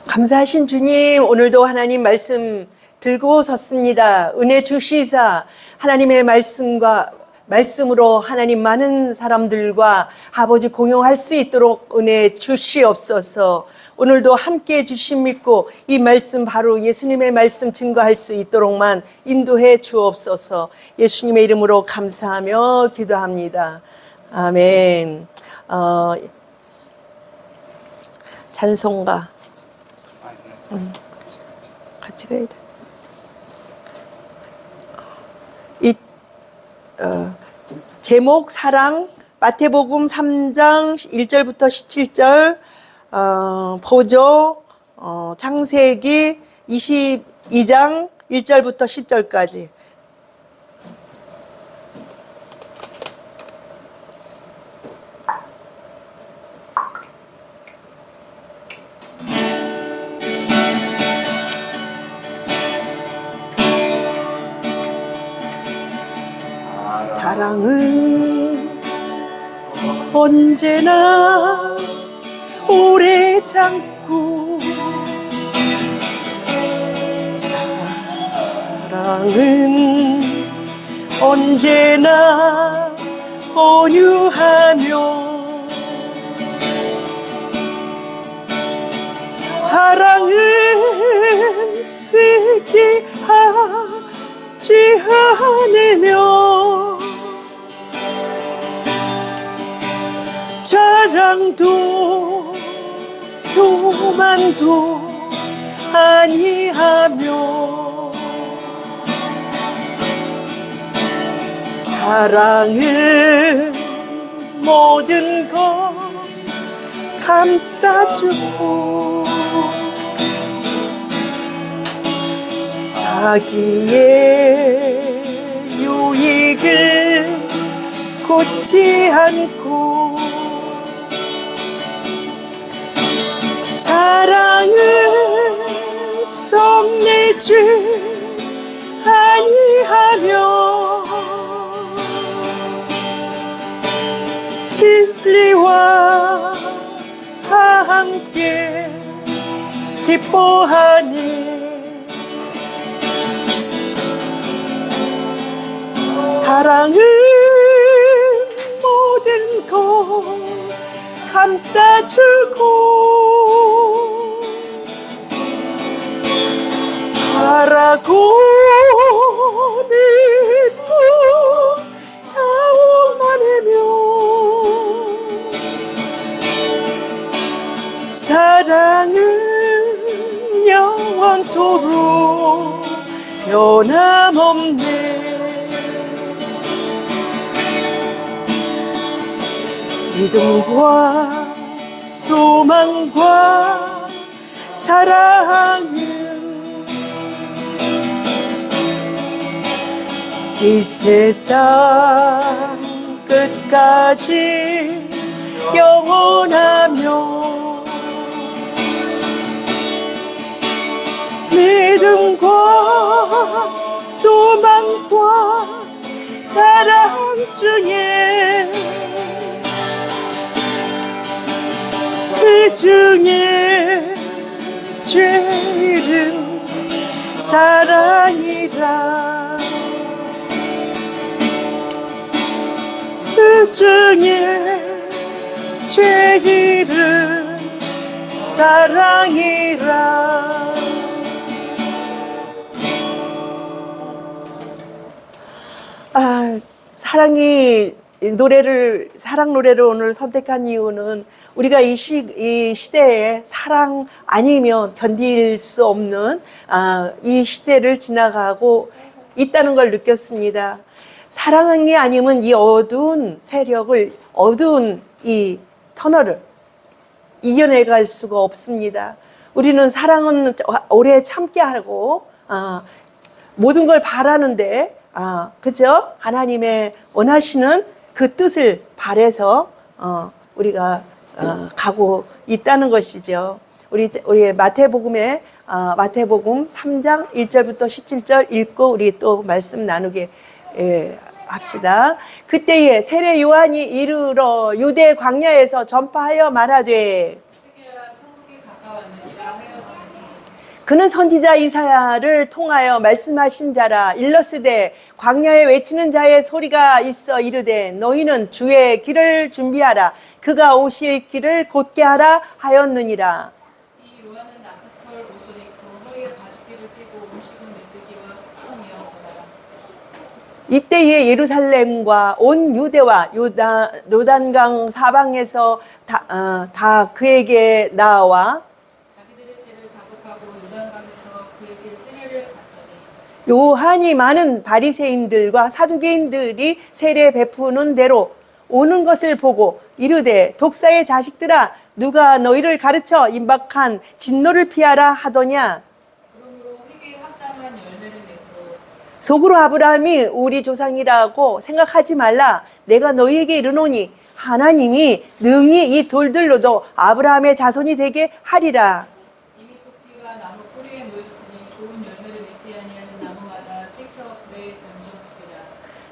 감사하신 주님, 오늘도 하나님 말씀 들고 섰습니다. 은혜 주시사 하나님의 말씀으로 하나님 많은 사람들과 아버지 공용할 수 있도록 은혜 주시옵소서. 오늘도 함께 주심 믿고 이 말씀 바로 예수님의 말씀 증거할 수 있도록만 인도해 주옵소서. 예수님의 이름으로 감사하며 기도합니다. 아멘. 찬송가 같이 가야 돼. 제목 사랑, 마태복음 3장 1절부터 17절, 보조 창세기 22장 1절부터 10절까지. 사랑은 언제나 오래 참고, 사랑은 언제나 온유하며, 사랑은 세게 하지 않으며, 자랑도 교만도 아니하며, 사랑은 모든 것 감싸주고, 자기의 유익을 곧지 않고, 사랑은 속내지 아니하며, 진리와 함께 기뻐하니, 사랑은 모든 것 감싸주고, 바라고 믿고 자원하며, 사랑은 영원토록 변함없네. 믿음과 소망과 사랑은 이 세상 끝까지 영원하며, 믿음과 소망과 사랑 중에 그 중에 제일은 사랑이라, 그 중에 제일은 사랑이라. 사랑 노래를 오늘 선택한 이유는 우리가 이 시대에 사랑 아니면 견딜 수 없는 이 시대를 지나가고 있다는 걸 느꼈습니다. 사랑이 아니면 이 어두운 세력을, 어두운 이 터널을 이겨내갈 수가 없습니다. 우리는 사랑은 오래 참게 하고 모든 걸 바라는데, 그죠? 하나님의 원하시는 그 뜻을 바라서 우리가 가고 있다는 것이죠. 우리 마태복음 3장 1절부터 17절 읽고 우리 또 말씀 나누게 합시다. 그때에 세례 요한이 이르러 유대 광야에서 전파하여 말하되, 천국이 가까웠느니라 하였으니 그는 선지자 이사야를 통하여 말씀하신 자라. 일러스되 광야에 외치는 자의 소리가 있어 이르되 너희는 주의 길을 준비하라. 그가 오실 길을 곧게 하라 하였느니라. 이 요한은 나팔 옷을 입고 허리에 가죽띠를 띠고 음식은 메뚜기와 숙청이었더라. 이때에 예루살렘과 온 유대와 요단강 사방에서 다 그에게 나와 자기들의 죄를 자복하고 요단강에서 그에게 세례를 받더니 요한이 많은 바리새인들과 사두개인들이 세례 베푸는 대로 오는 것을 보고 이르되 독사의 자식들아 누가 너희를 가르쳐 임박한 진노를 피하라 하더냐. 그러므로 회개에 합당한 열매를 맺고 속으로 아브라함이 우리 조상이라고 생각하지 말라. 내가 너희에게 이르노니 하나님이 능히 이 돌들로도 아브라함의 자손이 되게 하리라. 이미 토끼가 나무 뿌리에 모였으니 좋은 열매를 맺지 아니하는 나무마다 찍혀 불에 던져지리라.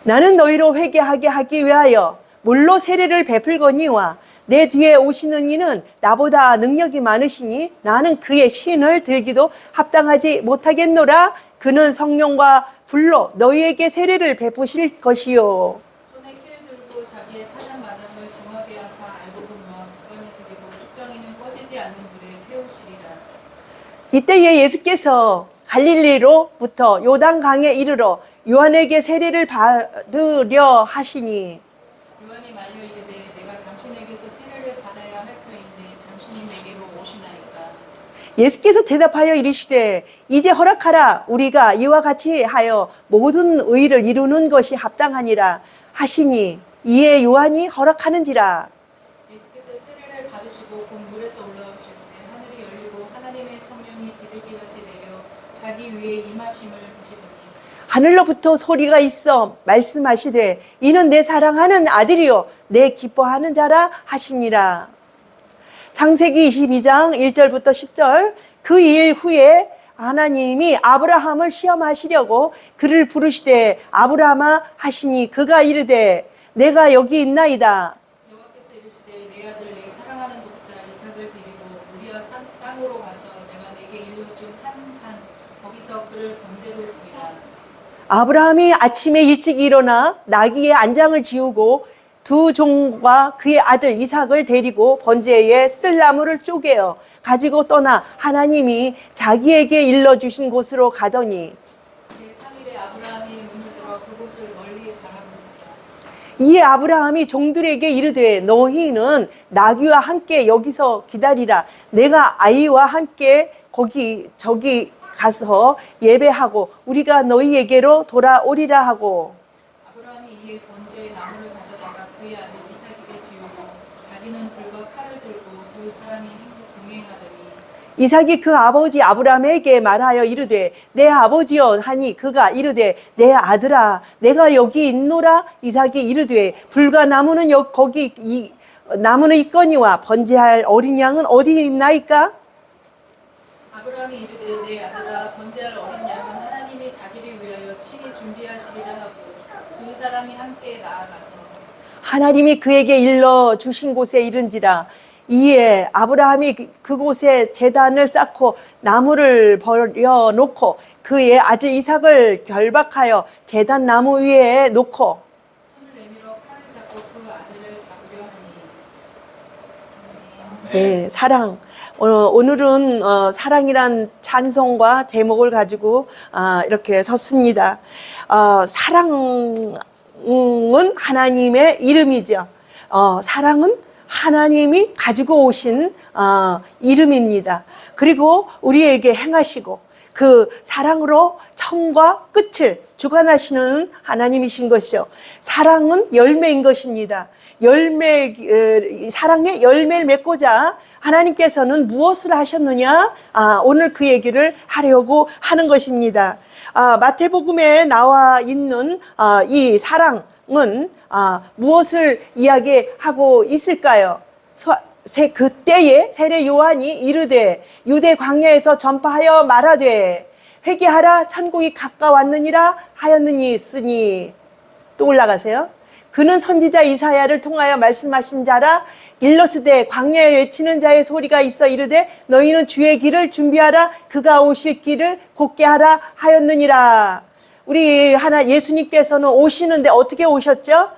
나는 너희로 회개하게 하기 위하여 물로 세례를 베풀거니와 내 뒤에 오시는 이는 나보다 능력이 많으시니 나는 그의 신을 들기도 합당하지 못하겠노라. 그는 성령과 불로 너희에게 세례를 베푸실 것이요. 손에 키를 들고 자기의 타작 마당을 정하게 하사 알고 보면 국간에 드리고 축정에는 꺼지지 않는 불에 태우시리라. 이때에 예수께서 갈릴리로부터 요단강에 이르러 요한에게 세례를 받으려 하시니 요한이 말려 이르되 내가 당신에게서 세례를 받아야 할 터인데 당신이 내게로 오시나이까. 예수께서 대답하여 이르시되 이제 허락하라. 우리가 이와 같이 하여 모든 의를 이루는 것이 합당하니라 하시니 이에 요한이 허락하는지라. 예수께서 세례를 받으시고 곧 물에서 올라오실새 하늘이 열리고 하나님의 성령이 비둘기같이 내려 자기 위에 임하심을 보시더니 하늘로부터 소리가 있어 말씀하시되 이는 내 사랑하는 아들이요 내 기뻐하는 자라 하시니라. 창세기 22장 1절부터 10절. 그 일 후에 하나님이 아브라함을 시험하시려고 그를 부르시되 아브라함아 하시니 그가 이르되 내가 여기 있나이다. 여호와께서 이르시되 내 아들 내 사랑하는 독자 이삭을 데리고 우리와 땅으로 가서 내가 내게 일러준 한 산 거기서 그를 번제로 드리라. 아브라함이 아침에 일찍 일어나 나귀의 안장을 지우고 두 종과 그의 아들 이삭을 데리고 번제에 쓸 나무를 쪼개어 가지고 떠나 하나님이 자기에게 일러주신 곳으로 가더니 제3일에 아브라함이 문을 들어 그곳을 멀리 바라보지라. 이에 아브라함이 종들에게 이르되 너희는 나귀와 함께 여기서 기다리라. 내가 아이와 함께 저기 가서 예배하고 우리가 너희에게로 돌아오리라 하고 아브라함이 이에 번제의 나무를 가져다가 그의 아들 이삭에게 지우고 자기는 불과 칼을 들고 두 사람이 동행하더니 이삭이 그 아버지 아브라함에게 말하여 이르되 내 아버지여 하니 그가 이르되 내 아들아 내가 여기 있노라. 이삭이 이르되 불과 나무는 거기 나무는 있거니와 번제할 어린 양은 어디 있나이까? 아브라함이 이르되 내 아들아 번제할 어린 양은 하나님이 자기를 위하여 친히 준비하시리라 하고 두 사람이 함께 나아가서 하나님이 그에게 일러 주신 곳에 이른지라. 이에 아브라함이 그곳에 제단을 쌓고 나무를 버려놓고 그의 아들 이삭을 결박하여 제단 나무 위에 놓고 손을 내밀어 칼을 잡고 그 아들을 잡으려 하니 네, 사랑. 오늘은 사랑이란 찬송과 제목을 가지고 이렇게 섰습니다. 사랑은 하나님의 이름이죠. 사랑은 하나님이 가지고 오신 이름입니다. 그리고 우리에게 행하시고 그 사랑으로 처음과 끝을 주관하시는 하나님이신 것이죠. 사랑은 열매인 것입니다. 사랑의 열매를 맺고자 하나님께서는 무엇을 하셨느냐? 오늘 그 얘기를 하려고 하는 것입니다. 마태복음에 나와 있는 이 사랑은 무엇을 이야기하고 있을까요? 그때에 세례 요한이 이르되 유대 광야에서 전파하여 말하되 회개하라 천국이 가까웠느니라 하였느니 쓰니 또 올라가세요. 그는 선지자 이사야를 통하여 말씀하신 자라. 일러스되 광야에 외치는 자의 소리가 있어 이르되 너희는 주의 길을 준비하라 그가 오실 길을 곧게 하라 하였느니라. 우리 예수님께서는 오시는데 어떻게 오셨죠?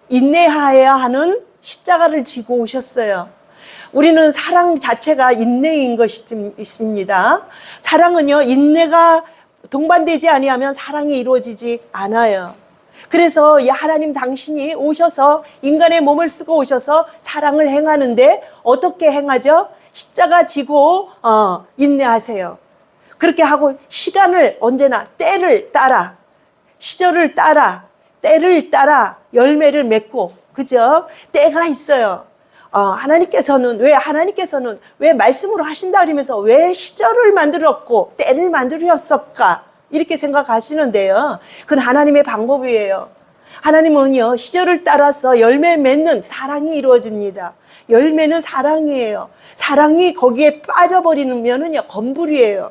인내하여야 하는 십자가를 지고 오셨어요. 우리는 사랑 자체가 인내인 것입니다. 사랑은요, 인내가 동반되지 아니하면 사랑이 이루어지지 않아요. 그래서 이 하나님 당신이 오셔서 인간의 몸을 쓰고 오셔서 사랑을 행하는데 어떻게 행하죠? 십자가 지고 인내하세요. 그렇게 하고 시간을 언제나 때를 따라 시절을 따라 때를 따라 열매를 맺고 그죠? 때가 있어요. 하나님께서는 왜 말씀으로 하신다 그러면서 왜 시절을 만들었고 때를 만들었을까? 이렇게 생각하시는데요. 그건 하나님의 방법이에요. 하나님은요, 시절을 따라서 열매 맺는 사랑이 이루어집니다. 열매는 사랑이에요. 사랑이 거기에 빠져버리면은요, 건불이에요.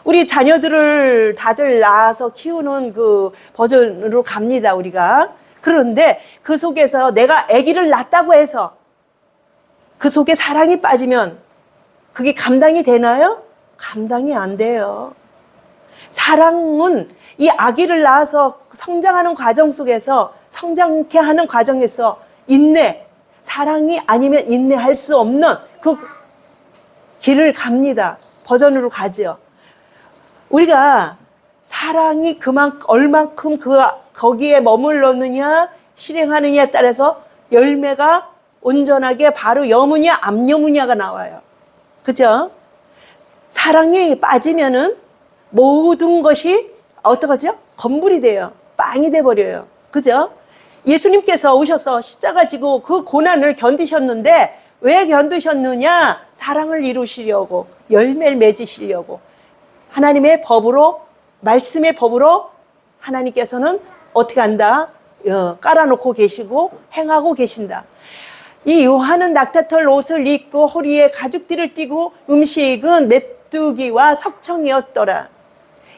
우리 자녀들을 다들 낳아서 키우는 그 버전으로 갑니다, 우리가. 그런데 그 속에서 내가 아기를 낳았다고 해서 그 속에 사랑이 빠지면 그게 감당이 되나요? 감당이 안 돼요. 사랑은 이 아기를 낳아서 성장하는 과정 속에서 성장케 하는 과정에서 사랑이 아니면 인내할 수 없는 그 길을 갑니다. 버전으로 가죠. 우리가 사랑이 얼만큼 거기에 머물렀느냐, 실행하느냐에 따라서 열매가 온전하게 바로 여무냐, 안 여무냐가 나와요. 그죠? 사랑이 빠지면은 모든 것이 어떡하죠? 건물이 돼요. 빵이 돼버려요. 그죠? 예수님께서 오셔서 십자가 지고 그 고난을 견디셨는데 왜 견디셨느냐? 사랑을 이루시려고, 열매를 맺으시려고. 하나님의 법으로, 말씀의 법으로 하나님께서는 어떻게 한다? 깔아놓고 계시고 행하고 계신다. 이 요한은 낙타털 옷을 입고 허리에 가죽띠를 띠고 음식은 메뚜기와 석청이었더라.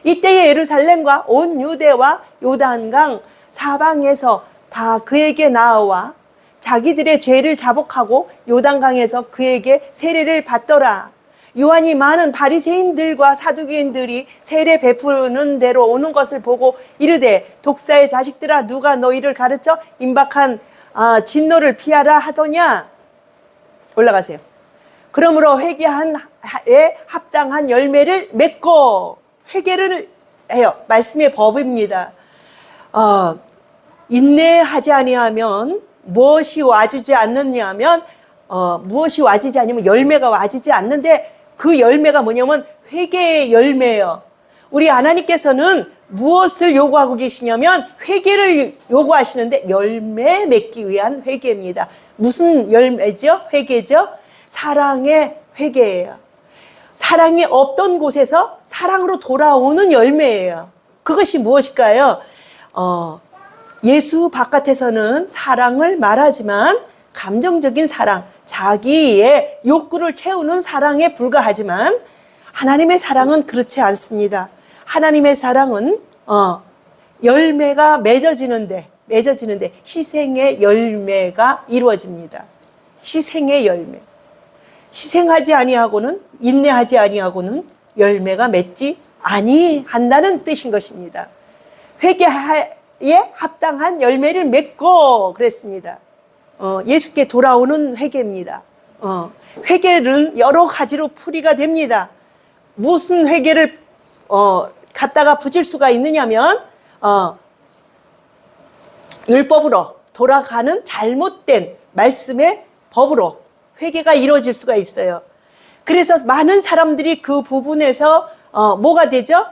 이때에 예루살렘과 온 유대와 요단강 사방에서 다 그에게 나와 자기들의 죄를 자복하고 요단강에서 그에게 세례를 받더라. 요한이 많은 바리새인들과 사두개인들이 세례 베푸는 대로 오는 것을 보고 이르되 독사의 자식들아 누가 너희를 가르쳐 임박한 진노를 피하라 하더냐. 올라가세요. 그러므로 회개에 합당한 열매를 맺고. 회개를 해요. 말씀의 법입니다. 인내하지 아니하면 무엇이 와주지 않느냐면 무엇이 와지지 않으면 열매가 와지지 않는데 그 열매가 뭐냐면 회개의 열매예요. 우리 하나님께서는 무엇을 요구하고 계시냐면 회개를 요구하시는데 열매 맺기 위한 회개입니다. 무슨 열매죠? 회개죠? 사랑의 회개예요. 사랑이 없던 곳에서 사랑으로 돌아오는 열매예요. 그것이 무엇일까요? 예수 바깥에서는 사랑을 말하지만 감정적인 사랑, 자기의 욕구를 채우는 사랑에 불과하지만 하나님의 사랑은 그렇지 않습니다. 하나님의 사랑은 열매가 맺어지는데 희생의 열매가 이루어집니다. 희생의 열매. 희생하지 아니하고는 인내하지 아니하고는 열매가 맺지 아니한다는 뜻인 것입니다. 회개에 합당한 열매를 맺고 그랬습니다. 예수께 돌아오는 회개입니다. 회개는 여러 가지로 풀이가 됩니다. 무슨 회개를 갖다가 붙일 수가 있느냐면 율법으로 돌아가는 잘못된 말씀의 법으로 회개가 이루어질 수가 있어요. 그래서 많은 사람들이 그 부분에서 뭐가 되죠?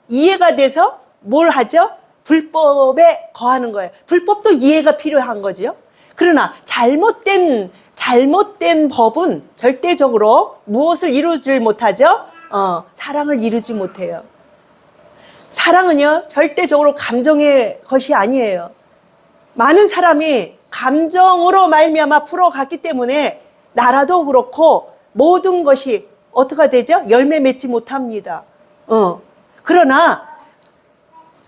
이해가 돼서 뭘 하죠? 불법에 거하는 거예요. 불법도 이해가 필요한 거죠. 그러나 잘못된 법은 절대적으로 무엇을 이루지 못하죠? 사랑을 이루지 못해요. 사랑은요, 절대적으로 감정의 것이 아니에요. 많은 사람이 감정으로 말미암아 풀어갔기 때문에 나라도 그렇고 모든 것이 어떻게 되죠? 열매 맺지 못합니다. 그러나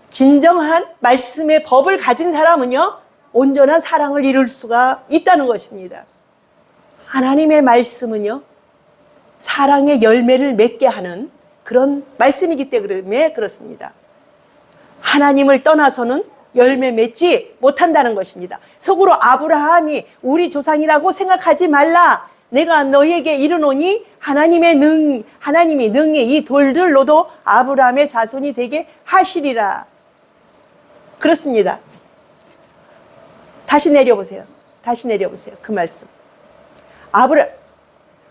진정한 말씀의 법을 가진 사람은요, 온전한 사랑을 이룰 수가 있다는 것입니다. 하나님의 말씀은요, 사랑의 열매를 맺게 하는 그런 말씀이기 때문에 그렇습니다. 하나님을 떠나서는 열매 맺지 못한다는 것입니다. 속으로 아브라함이 우리 조상이라고 생각하지 말라. 내가 너희에게 이르노니 하나님이 능히 이 돌들로도 아브라함의 자손이 되게 하시리라. 그렇습니다. 다시 내려보세요. 그 말씀.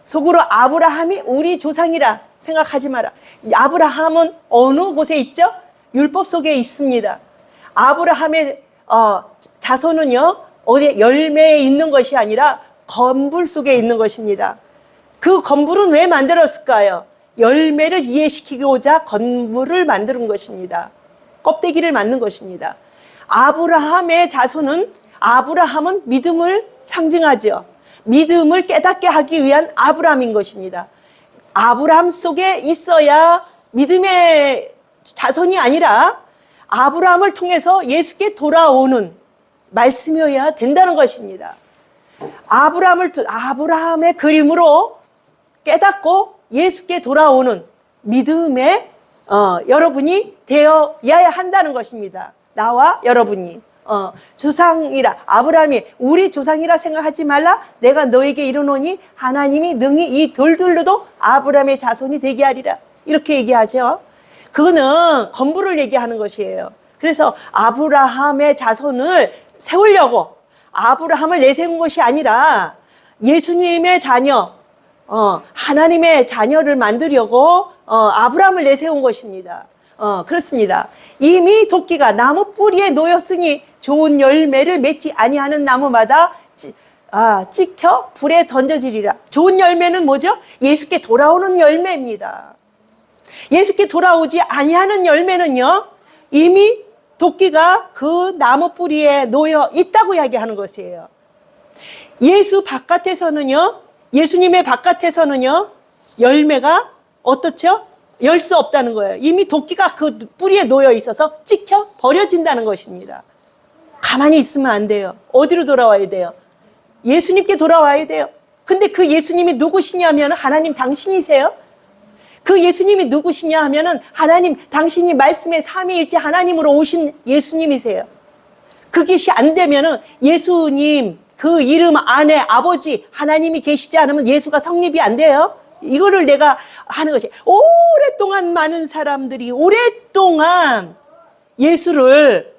속으로 아브라함이 우리 조상이라 생각하지 마라. 아브라함은 어느 곳에 있죠? 율법 속에 있습니다. 아브라함의 자손은요, 어디 열매에 있는 것이 아니라 건불 속에 있는 것입니다. 그 건불은 왜 만들었을까요? 열매를 이해시키고자 건불을 만드는 것입니다. 껍데기를 만든 것입니다. 아브라함의 자손은, 아브라함은 믿음을 상징하죠. 믿음을 깨닫게 하기 위한 아브라함인 것입니다. 아브라함 속에 있어야 믿음의 자손이 아니라 아브라함을 통해서 예수께 돌아오는 말씀이어야 된다는 것입니다. 아브라함의 그림으로 깨닫고 예수께 돌아오는 믿음의 여러분이 되어야 한다는 것입니다. 나와 여러분이 조상이라, 아브라함이 우리 조상이라 생각하지 말라. 내가 너에게 이르노니 하나님이 능히 이 돌들로도 아브라함의 자손이 되게 하리라. 이렇게 얘기하죠. 그거는 건물을 얘기하는 것이에요. 그래서 아브라함의 자손을 세우려고 아브라함을 내세운 것이 아니라 예수님의 자녀, 하나님의 자녀를 만들려고 아브라함을 내세운 것입니다. 그렇습니다. 이미 도끼가 나무 뿌리에 놓였으니 좋은 열매를 맺지 아니하는 나무마다 찍혀 불에 던져지리라. 좋은 열매는 뭐죠? 예수께 돌아오는 열매입니다. 예수께 돌아오지 아니하는 열매는요, 이미 도끼가 그 나무 뿌리에 놓여 있다고 이야기하는 것이에요. 예수님의 바깥에서는요, 열매가 어떻죠? 열 수 없다는 거예요. 이미 도끼가 그 뿌리에 놓여 있어서 찍혀 버려진다는 것입니다. 가만히 있으면 안 돼요. 어디로 돌아와야 돼요? 예수님께 돌아와야 돼요. 근데 그 예수님이 누구시냐면 하나님 당신이세요. 그 예수님이 누구시냐 하면은 하나님 당신이 말씀의 삼위일체 하나님으로 오신 예수님이세요. 그것이 안 되면은 예수님 그 이름 안에 아버지 하나님이 계시지 않으면 예수가 성립이 안 돼요. 이거를 내가 하는 것이, 오랫동안 많은 사람들이 오랫동안 예수를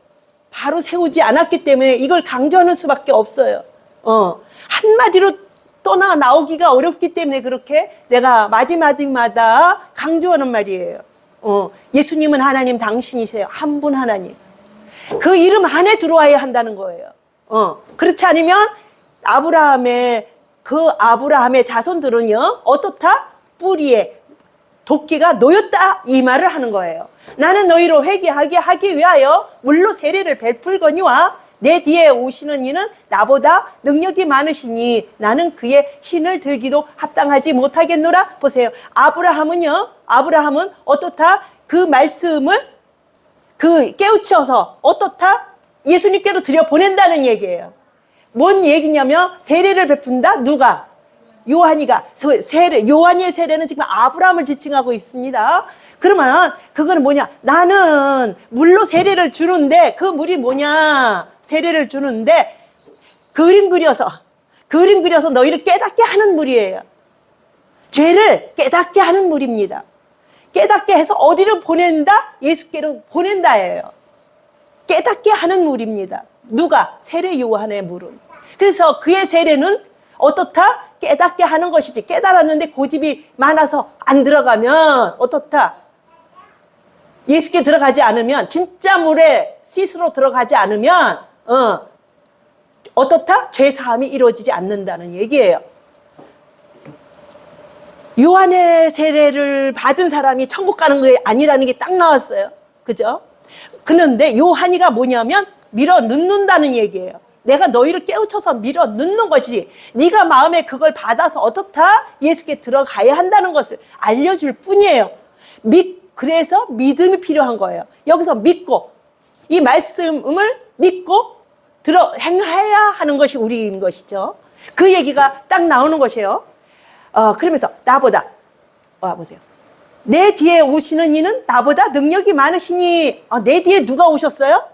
바로 세우지 않았기 때문에 이걸 강조하는 수밖에 없어요. 한마디로 떠나 나오기가 어렵기 때문에 그렇게 내가 마디마디마다 강조하는 말이에요. 예수님은 하나님 당신이세요. 한 분 하나님. 그 이름 안에 들어와야 한다는 거예요. 그렇지 않으면 아브라함의 자손들은요, 어떻다? 뿌리에 도끼가 놓였다, 이 말을 하는 거예요. 나는 너희로 회개하게 하기 위하여 물로 세례를 베풀거니와 내 뒤에 오시는 이는 나보다 능력이 많으시니 나는 그의 신을 들기도 합당하지 못하겠노라. 보세요. 아브라함은 어떻다? 그 말씀을 깨우쳐서 어떻다? 예수님께로 들여보낸다는 얘기예요. 뭔 얘기냐면 세례를 베푼다. 누가? 요한이가. 요한이의 세례는 지금 아브라함을 지칭하고 있습니다. 그러면 그거는 뭐냐? 나는 물로 세례를 주는데 그 물이 뭐냐? 세례를 주는데 그림 그려서 너희를 깨닫게 하는 물이에요. 죄를 깨닫게 하는 물입니다. 깨닫게 해서 어디로 보낸다? 예수께로 보낸다예요. 깨닫게 하는 물입니다. 누가? 세례 요한의 물은. 그래서 그의 세례는 어떻다? 깨닫게 하는 것이지. 깨달았는데 고집이 많아서 안 들어가면 어떻다? 예수께 들어가지 않으면, 진짜 물에 씻으러 들어가지 않으면 어떻다? 죄 사함이 이루어지지 않는다는 얘기예요. 요한의 세례를 받은 사람이 천국 가는 게 아니라는 게 딱 나왔어요. 그죠? 그런데 요한이가 뭐냐면 밀어 넣는다는 얘기예요. 내가 너희를 깨우쳐서 밀어 넣는 것이지, 네가 마음에 그걸 받아서 어떻다? 예수께 들어가야 한다는 것을 알려줄 뿐이에요. 그래서 믿음이 필요한 거예요. 여기서 믿고, 이 말씀을 믿고 행해야 하는 것이 우리인 것이죠. 그 얘기가 딱 나오는 것이에요. 그러면서 나보다 보세요. 내 뒤에 오시는 이는 나보다 능력이 많으시니. 내 뒤에 누가 오셨어요?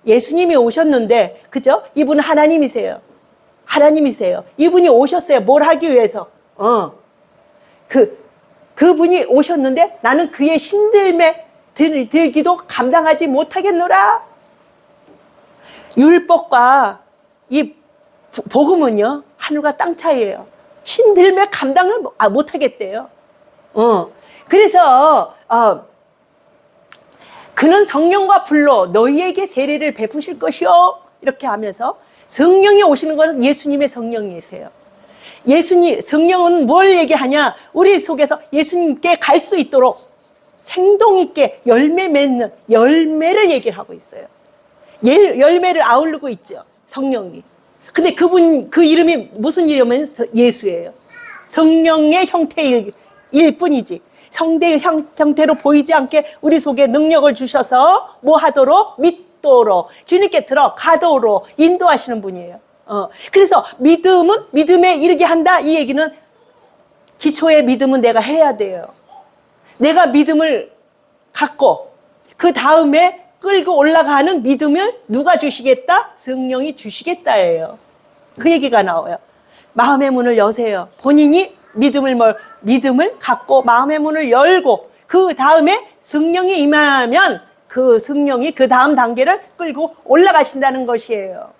예수님이 오셨는데, 그죠? 이분은 하나님이세요. 하나님이세요. 이분이 오셨어요. 뭘 하기 위해서? 그분이 오셨는데 나는 그의 신들매 들기도 감당하지 못하겠노라. 율법과 이 복음은요, 하늘과 땅 차이예요. 신들매 감당을 못하겠대요. 그래서 그는 성령과 불로 너희에게 세례를 베푸실 것이요. 이렇게 하면서 성령이 오시는 것은 예수님의 성령이세요. 성령은 뭘 얘기하냐? 우리 속에서 예수님께 갈 수 있도록 생동 있게 열매 맺는 열매를 얘기를 하고 있어요. 열매를 아우르고 있죠. 성령이. 근데 그 이름이 무슨 이름이면 예수예요. 성령의 형태일 뿐이지. 성대의 형태로 보이지 않게 우리 속에 능력을 주셔서 뭐 하도록? 믿도록, 주님께 들어가도록 인도하시는 분이에요. 그래서 믿음에 이르게 한다. 이 얘기는 기초의 믿음은 내가 해야 돼요. 내가 믿음을 갖고 그 다음에 끌고 올라가는 믿음을 누가 주시겠다? 성령이 주시겠다예요. 그 얘기가 나와요. 마음의 문을 여세요. 본인이 믿음을 갖고 마음의 문을 열고 그 다음에 성령이 임하면 그 성령이 그 다음 단계를 끌고 올라가신다는 것이에요.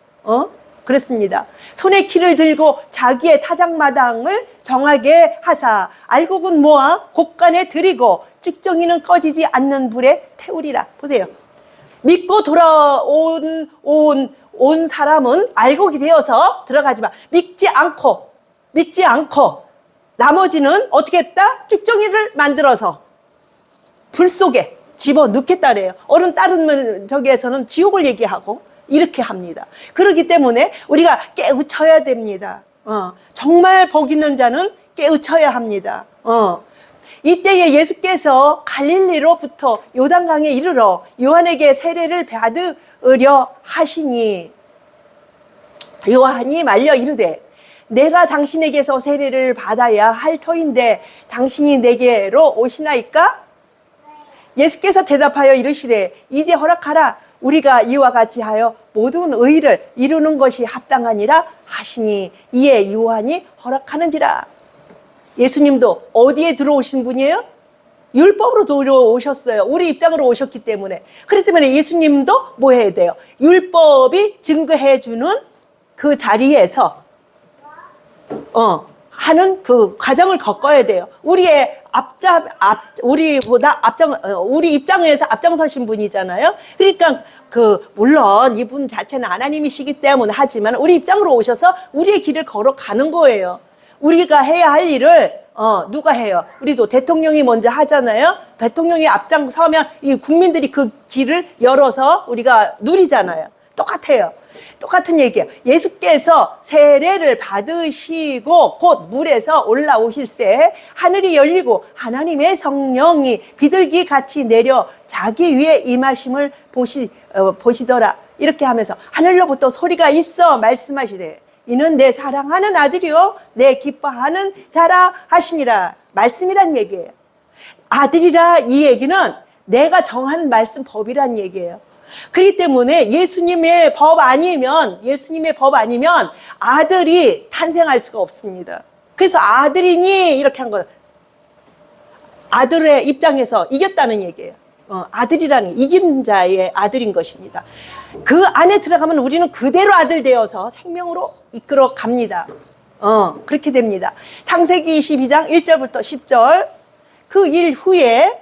그렇습니다. 손에 키를 들고 자기의 타작마당을 정하게 하사 알곡은 모아 곡간에 들이고 쭉정이는 꺼지지 않는 불에 태우리라. 보세요. 믿고 돌아온 사람은 알곡이 되어서 들어가지만 믿지 않고 나머지는 어떻게 했다? 쭉정이를 만들어서 불 속에 집어넣겠다 그래요. 다른 저기에서는 지옥을 얘기하고 이렇게 합니다. 그렇기 때문에 우리가 깨우쳐야 됩니다. 정말 복 있는 자는 깨우쳐야 합니다. 이때에 예수께서 갈릴리로부터 요단강에 이르러 요한에게 세례를 받으려 하시니 요한이 말려 이르되 내가 당신에게서 세례를 받아야 할 터인데 당신이 내게로 오시나이까? 예수께서 대답하여 이르시되 이제 허락하라. 우리가 이와 같이 하여 모든 의를 이루는 것이 합당하니라 하시니 이에 요한이 허락하는지라. 예수님도 어디에 들어오신 분이에요? 율법으로 들어오셨어요. 우리 입장으로 오셨기 때문에. 그렇기 때문에 예수님도 뭐 해야 돼요? 율법이 증거해 주는 그 자리에서 하는 그 과정을 겪어야 돼요. 우리 입장에서 앞장서신 분이잖아요. 그러니까 물론 이분 자체는 하나님이시기 때문에 하지만 우리 입장으로 오셔서 우리의 길을 걸어가는 거예요. 우리가 해야 할 일을 누가 해요? 우리도 대통령이 먼저 하잖아요. 대통령이 앞장서면 이 국민들이 그 길을 열어서 우리가 누리잖아요. 똑같아요. 똑같은 얘기예요. 예수께서 세례를 받으시고 곧 물에서 올라오실새 하늘이 열리고 하나님의 성령이 비둘기 같이 내려 자기 위에 임하심을 보시더라. 이렇게 하면서 하늘로부터 소리가 있어 말씀하시되 이는 내 사랑하는 아들이요 내 기뻐하는 자라 하시니라. 말씀이란 얘기예요. 아들이라 이 얘기는 내가 정한 말씀 법이란 얘기예요. 그렇기 때문에 예수님의 법 아니면 아들이 탄생할 수가 없습니다. 그래서 아들이니 이렇게 한 거예요. 아들의 입장에서 이겼다는 얘기예요. 아들이라는 이긴 자의 아들인 것입니다. 그 안에 들어가면 우리는 그대로 아들 되어서 생명으로 이끌어 갑니다. 그렇게 됩니다. 창세기 22장 1절부터 10절. 그 일 후에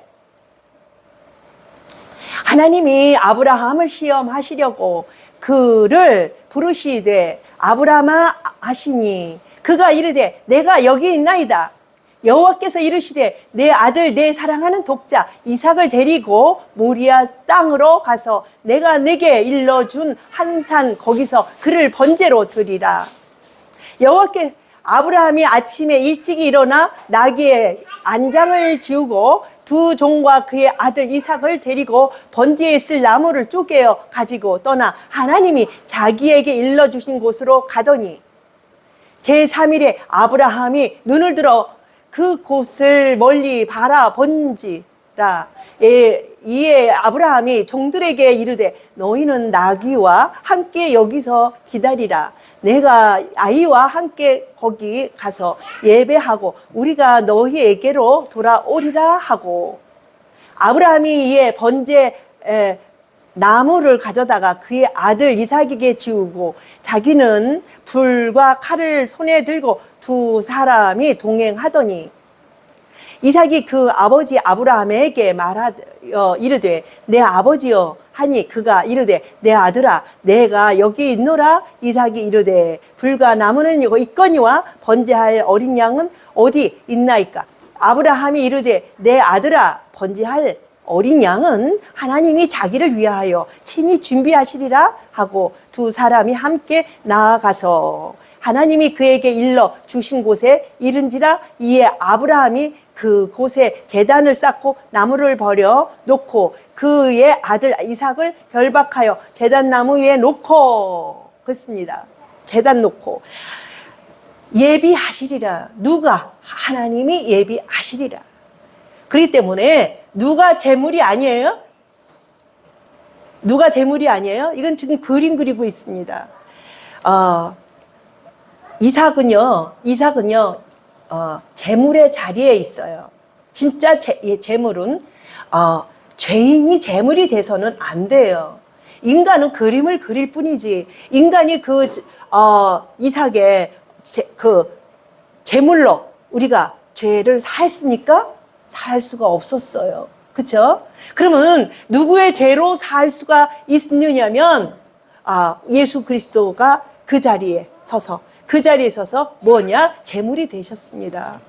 하나님이 아브라함을 시험하시려고 그를 부르시되 아브라함아 하시니 그가 이르되 내가 여기 있나이다. 여호와께서 이르시되 내 아들 내 사랑하는 독자 이삭을 데리고 모리아 땅으로 가서 내가 내게 일러준 한 산 거기서 그를 번제로 드리라. 아브라함이 아침에 일찍 일어나 나귀의 안장을 지우고 두 종과 그의 아들 이삭을 데리고 번제에 쓸 나무를 쪼개어 가지고 떠나 하나님이 자기에게 일러주신 곳으로 가더니 제3일에 아브라함이 눈을 들어 그 곳을 멀리 바라본지라. 이에 아브라함이 종들에게 이르되 너희는 나귀와 함께 여기서 기다리라. 내가 아이와 함께 거기 가서 예배하고 우리가 너희에게로 돌아오리라 하고, 아브라함이 이에 번제 나무를 가져다가 그의 아들 이삭에게 지우고 자기는 불과 칼을 손에 들고 두 사람이 동행하더니 이삭이 그 아버지 아브라함에게 말하여 이르되 내 아버지여 하니 그가 이르되 내 아들아 내가 여기 있노라. 이삭이 이르되 불과 나무는 있거니와 번제할 어린 양은 어디 있나이까. 아브라함이 이르되 내 아들아 번제할 어린 양은 하나님이 자기를 위하여 친히 준비하시리라 하고 두 사람이 함께 나아가서 하나님이 그에게 일러 주신 곳에 이른지라. 이에 아브라함이 그 곳에 제단을 쌓고 나무를 버려 놓고 그의 아들 이삭을 결박하여 제단 나무 위에 놓고, 그렇습니다. 제단 놓고 예비하시리라. 누가? 하나님이 예비하시리라. 그렇기 때문에 누가 제물이 아니에요? 누가 제물이 아니에요? 이건 지금 그림 그리고 있습니다. 이삭은요, 제물의 자리에 있어요. 진짜 제물은, 죄인이 제물이 돼서는 안 돼요. 인간은 그림을 그릴 뿐이지, 인간이 이삭의 제물로 우리가 죄를 사했으니까 살 수가 없었어요. 그렇죠? 그러면 누구의 죄로 살 수가 있느냐면 예수 그리스도가 그 자리에 서서 뭐냐? 제물이 되셨습니다.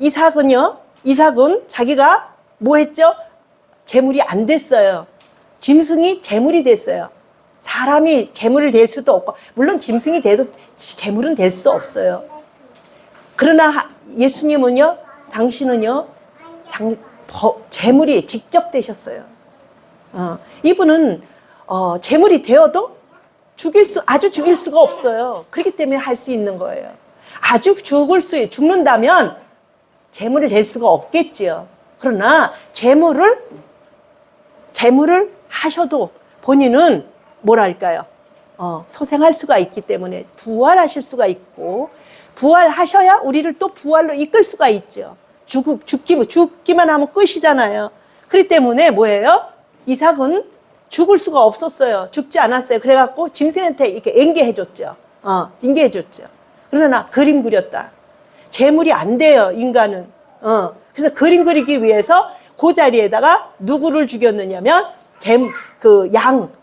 이삭은 자기가 뭐 했죠? 제물이 안 됐어요. 짐승이 제물이 됐어요. 사람이 제물이 될 수도 없고, 물론 짐승이 돼도 제물은 될 수 없어요. 그러나 예수님은요, 당신은요, 제물이 직접 되셨어요. 이분은 제물이 되어도 아주 죽일 수가 없어요. 그렇기 때문에 할 수 있는 거예요. 아주 죽는다면 제물이 될 수가 없겠지요. 그러나 제물을 하셔도 본인은 뭐랄까요? 소생할 수가 있기 때문에 부활하실 수가 있고, 부활하셔야 우리를 또 부활로 이끌 수가 있죠. 죽기만 하면 끝이잖아요. 그렇기 때문에 뭐예요? 이삭은 죽을 수가 없었어요. 죽지 않았어요. 그래갖고 짐승한테 이렇게 인계해줬죠. 인계해줬죠. 그러나 그림 그렸다. 제물이 안 돼요, 인간은. 그래서 그림 그리기 위해서 그 자리에다가 누구를 죽였느냐면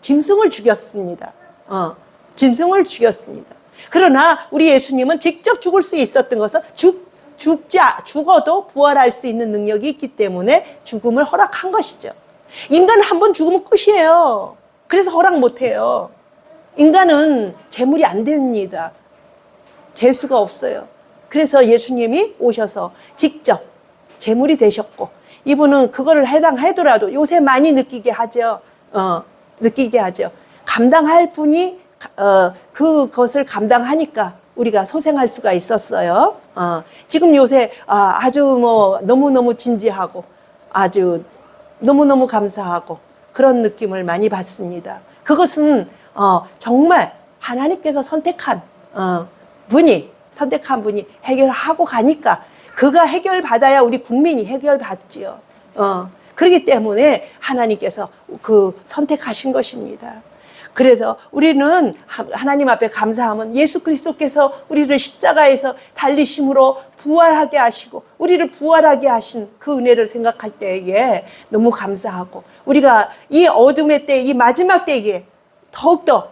짐승을 죽였습니다. 짐승을 죽였습니다. 그러나 우리 예수님은 직접 죽을 수 있었던 것은 죽어도 부활할 수 있는 능력이 있기 때문에 죽음을 허락한 것이죠. 인간은 한 번 죽으면 끝이에요. 그래서 허락 못해요. 인간은 제물이 안 됩니다. 될 수가 없어요. 그래서 예수님이 오셔서 직접 제물이 되셨고, 이분은 그거를 해당하더라도 요새 많이 느끼게 하죠. 감당할 분이 그것을 감당하니까 우리가 소생할 수가 있었어요. 지금 요새 아주 너무너무 진지하고 아주 너무너무 감사하고 그런 느낌을 많이 받습니다. 그것은 정말 하나님께서 선택한 분이 해결하고 가니까, 그가 해결받아야 우리 국민이 해결받지요. 그렇기 때문에 하나님께서 선택하신 것입니다. 그래서 우리는 하나님 앞에 감사하면 예수 그리스도께서 우리를 십자가에서 달리심으로 부활하게 하시고 우리를 부활하게 하신 그 은혜를 생각할 때에 너무 감사하고, 우리가 이 어둠의 때, 이 마지막 때에 더욱더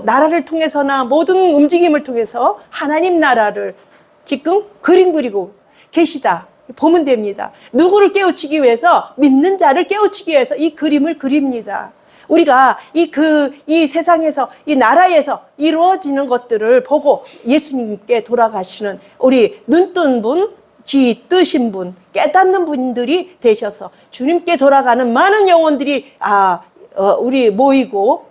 나라를 통해서나 모든 움직임을 통해서 하나님 나라를 지금 그림 그리고 계시다 보면 됩니다. 누구를 깨우치기 위해서? 믿는 자를 깨우치기 위해서 이 그림을 그립니다. 우리가 이 세상에서, 이 나라에서 이루어지는 것들을 보고 예수님께 돌아가시는 우리 눈뜬 분, 귀 뜨신 분, 깨닫는 분들이 되셔서 주님께 돌아가는 많은 영혼들이 우리 모이고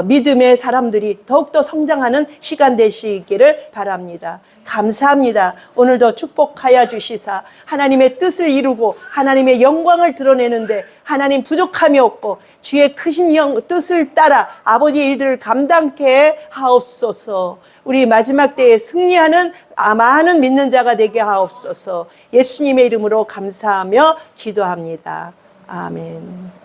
믿음의 사람들이 더욱더 성장하는 시간 되시기를 바랍니다. 감사합니다. 오늘도 축복하여 주시사 하나님의 뜻을 이루고 하나님의 영광을 드러내는데 하나님 부족함이 없고 주의 크신 뜻을 따라 아버지의 일들을 감당케 하옵소서. 우리 마지막 때에 승리하는 많은 믿는 자가 되게 하옵소서. 예수님의 이름으로 감사하며 기도합니다. 아멘.